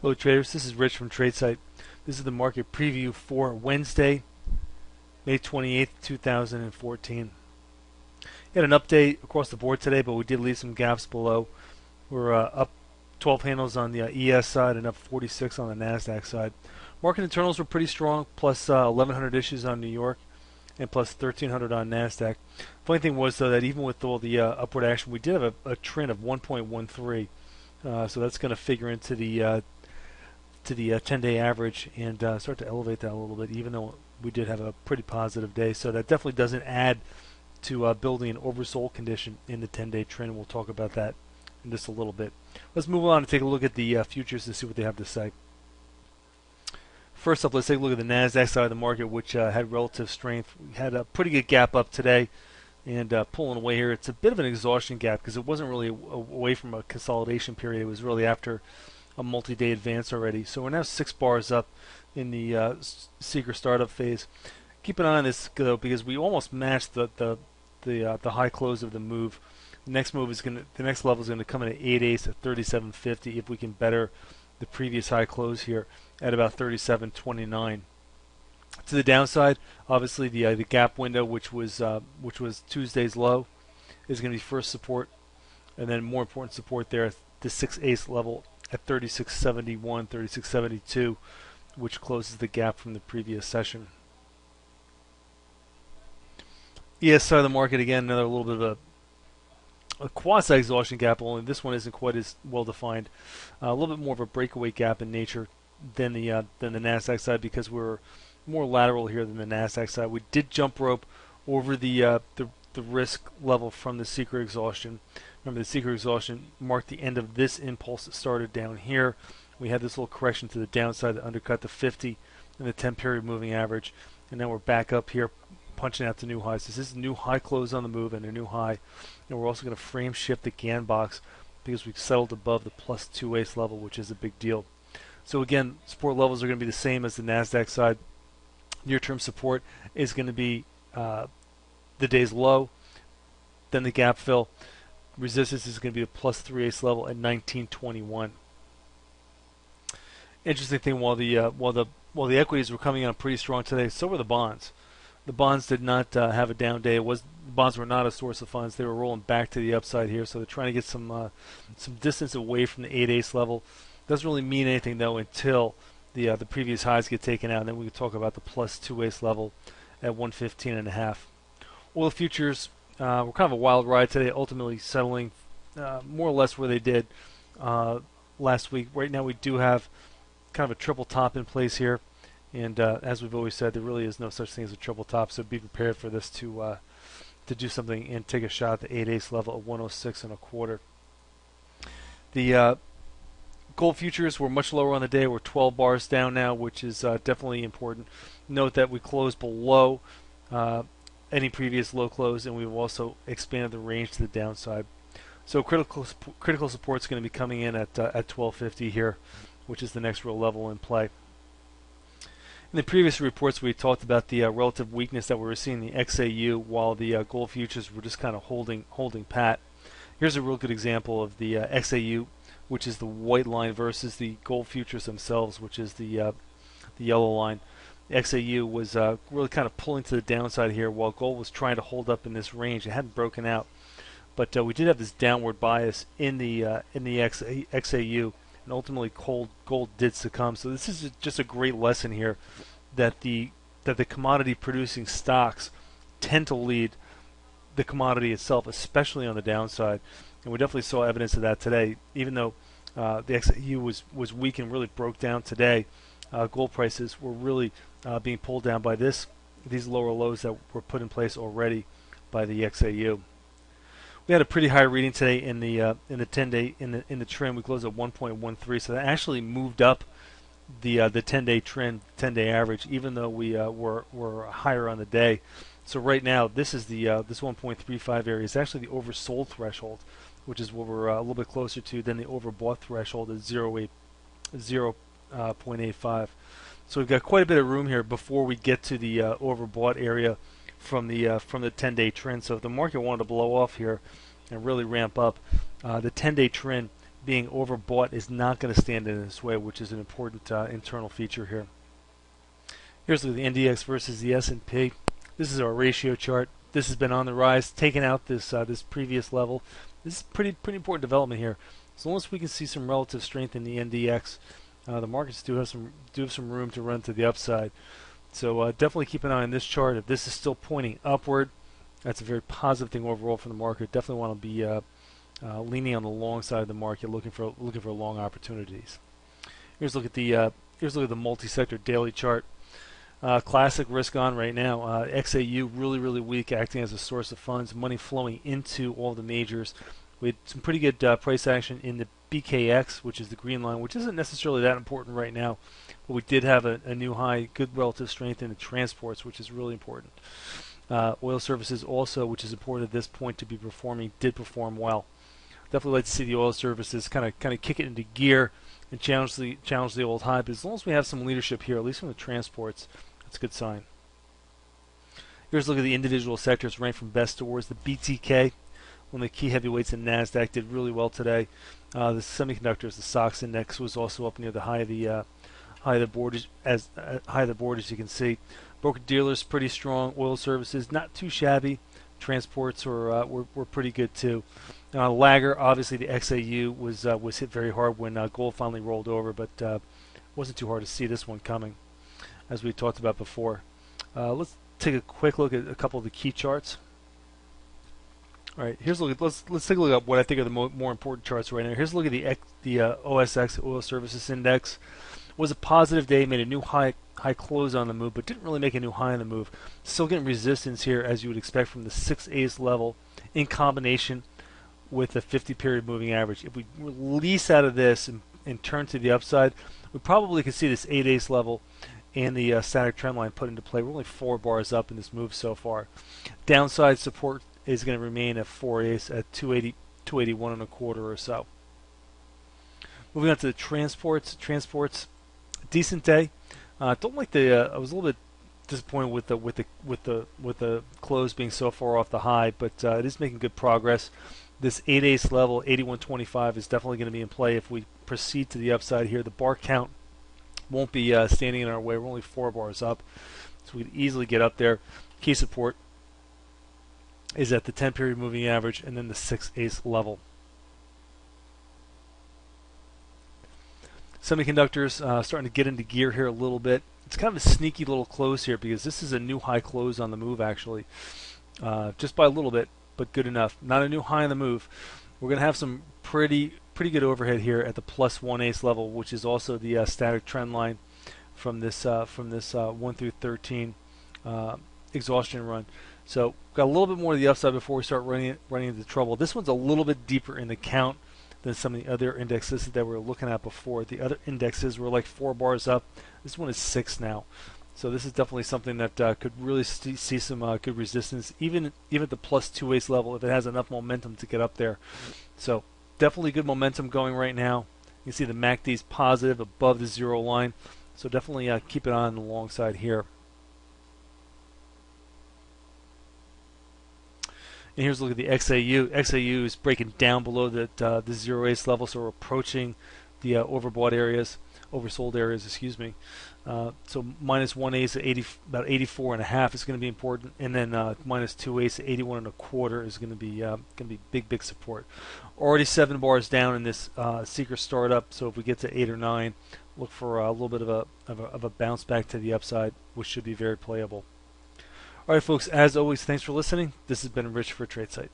Hello traders, this is Rich from Tradesight. This is the market preview for Wednesday, May 28th, 2014. We had an update across the board today, but we did leave some gaps below. We're up 12 handles on the ES side and up 46 on the NASDAQ side. Market internals were pretty strong, plus 1,100 issues on New York and plus 1,300 on NASDAQ. Funny thing was, though, that even with all the upward action, we did have a trend of 1.13. So that's going to figure into the 10-day average and start to elevate that a little bit, even though we did have a pretty positive day. So that definitely doesn't add to building an oversold condition in the 10-day trend. We'll talk about that in just a little bit. Let's move on and take a look at the futures to see what they have to say. First up, let's take a look at the NASDAQ side of the market, which had relative strength. We had a pretty good gap up today and pulling away here. It's a bit of an exhaustion gap because it wasn't really away from a consolidation period. It was really after a multi-day advance already. So we're now 6 bars up in the seeker startup phase. Keep an eye on this though, because we almost matched the high close of the move. The next move is the next level is going to come in at 8/8 at 37.50 if we can better the previous high close here at about 37.29. To the downside, obviously the gap window, which was Tuesday's low, is going to be first support, and then more important support there at the 6/8 level at 36.71, 36.72, which closes the gap from the previous session. ES side of the market, again, another little bit of a quasi-exhaustion gap, only this one isn't quite as well defined. A little bit more of a breakaway gap in nature than the NASDAQ side, because we're more lateral here than the NASDAQ side. We did jump rope over the risk level from the secret exhaustion. Remember, the secret exhaustion marked the end of this impulse that started down here. We had this little correction to the downside that undercut the 50 and the 10-period moving average, and now we're back up here punching out the new highs. This is a new high close on the move and a new high, and we're also going to frame shift the GAN box because we've settled above the plus 2/8 level, which is a big deal. So again, support levels are going to be the same as the NASDAQ side. Near-term support is going to be the day's low, then the gap fill. Resistance is going to be the plus 3/8 level at 19.21. Interesting thing, while the equities were coming on pretty strong today, so were the bonds. The bonds did not have a down day. The bonds were not a source of funds. They were rolling back to the upside here, so they're trying to get some distance away from the 8/8 level. Doesn't really mean anything though until the previous highs get taken out, and then we can talk about the plus 2/8 level at 115.5. Oil futures were kind of a wild ride today, ultimately settling more or less where they did last week. Right now we do have kind of a triple top in place here, and as we've always said, there really is no such thing as a triple top, so be prepared for this to do something and take a shot at the 8/8 level at 106.25. The gold futures were much lower on the day. We're 12 bars down now, which is definitely important. Note that we closed below any previous low close, and we've also expanded the range to the downside. So critical support is going to be coming in at 12.50 here, which is the next real level in play. In the previous reports, we talked about the relative weakness that we were seeing in the XAU, while the gold futures were just kind of holding pat. Here's a real good example of the XAU, which is the white line, versus the gold futures themselves, which is the yellow line. The XAU was really kind of pulling to the downside here, while gold was trying to hold up in this range. It hadn't broken out, but we did have this downward bias in the XAU, and ultimately gold did succumb. So this is just a great lesson here that the commodity producing stocks tend to lead the commodity itself, especially on the downside. And we definitely saw evidence of that today. Even though the XAU was weak and really broke down today, gold prices were really being pulled down by these lower lows that were put in place already by the XAU. We had a pretty high reading today in the 10-day in the trend. We closed at 1.13, so that actually moved up the 10-day trend, 10-day average, even though we were higher on the day. So right now, this is this 1.35 area is actually the oversold threshold, which is what we're a little bit closer to than the overbought threshold at 0.85. So we've got quite a bit of room here before we get to the overbought area from the 10-day trend. So if the market wanted to blow off here and really ramp up, the 10-day trend being overbought is not going to stand in its way, which is an important internal feature here. Here's the NDX versus the S&P. This is our ratio chart. This has been on the rise, taking out this this previous level. This is pretty important development here. As long as we can see some relative strength in the NDX, the markets do have some room to run to the upside. So definitely keep an eye on this chart. If this is still pointing upward, that's a very positive thing overall for the market. Definitely want to be leaning on the long side of the market, looking for long opportunities. Here's a look at the multi-sector daily chart. Classic risk on right now. XAU really weak, acting as a source of funds, money flowing into all the majors. We had some pretty good price action in the BKX, which is the green line, which isn't necessarily that important right now, but we did have a new high, good relative strength in the transports, which is really important. Oil services also, which is important at this point to be performing, did perform well. Definitely like to see the oil services kind of kick it into gear and challenge the old high. But as long as we have some leadership here, at least from the transports, that's a good sign. Here's a look at the individual sectors ranked from best to worst. The BTK, one of the key heavyweights in NASDAQ, did really well today. The semiconductors, the SOX index, was also up near the high of the board as you can see. Broker dealers pretty strong. Oil services not too shabby. Transports were pretty good too. Lagger, obviously the XAU was hit very hard when gold finally rolled over, but wasn't too hard to see this one coming, as we talked about before. Let's take a quick look at a couple of the key charts. All right, here's a look. Let's take a look at what I think are the more important charts right now. Here's a look at the OSX, Oil Services Index. It was a positive day, made a new high close on the move, but didn't really make a new high on the move. Still getting resistance here, as you would expect from the 6/8 level, in combination with the 50-period moving average. If we release out of this and turn to the upside, we probably could see this 8/8 level and the static trend line put into play. We're only 4 bars up in this move so far. Downside support is going to remain at 4/8 at 280, 281 and a quarter or so. Moving on to the transports. Decent day. Don't like the. I was a little bit disappointed with the close being so far off the high, but it is making good progress. This 8/8 level, 81.25, is definitely going to be in play if we proceed to the upside here. The bar count won't be standing in our way. We're only 4 bars up, so we could easily get up there. Key support is at the 10-period moving average and then the 6/8 level. Semiconductors starting to get into gear here a little bit. It's kind of a sneaky little close here because this is a new high close on the move actually, just by a little bit, but good enough. Not a new high on the move. We're going to have some pretty good overhead here at the plus 1/8 level, which is also the static trend line from this 1 through 13 exhaustion run. So got a little bit more of the upside before we start running into trouble. This one's a little bit deeper in the count than some of the other indexes that we were looking at before. The other indexes were like 4 bars up. This one is 6 now. So this is definitely something that could really see some good resistance, even at the plus 2/8 level if it has enough momentum to get up there. So definitely good momentum going right now. You can see the MACD is positive above the 0 line. So definitely keep an eye on the long side here. And here's a look at the XAU. XAU is breaking down below the 0/8 level, so we're approaching the oversold areas, excuse me. So minus 1/8 at about 84.5 is going to be important, and then minus 2/8 at 81 1/4 is going to be big support. Already 7 bars down in this seeker startup, so if we get to 8 or 9, look for a little bit of a bounce back to the upside, which should be very playable. All right, folks, as always, thanks for listening. This has been Rich for Tradesight.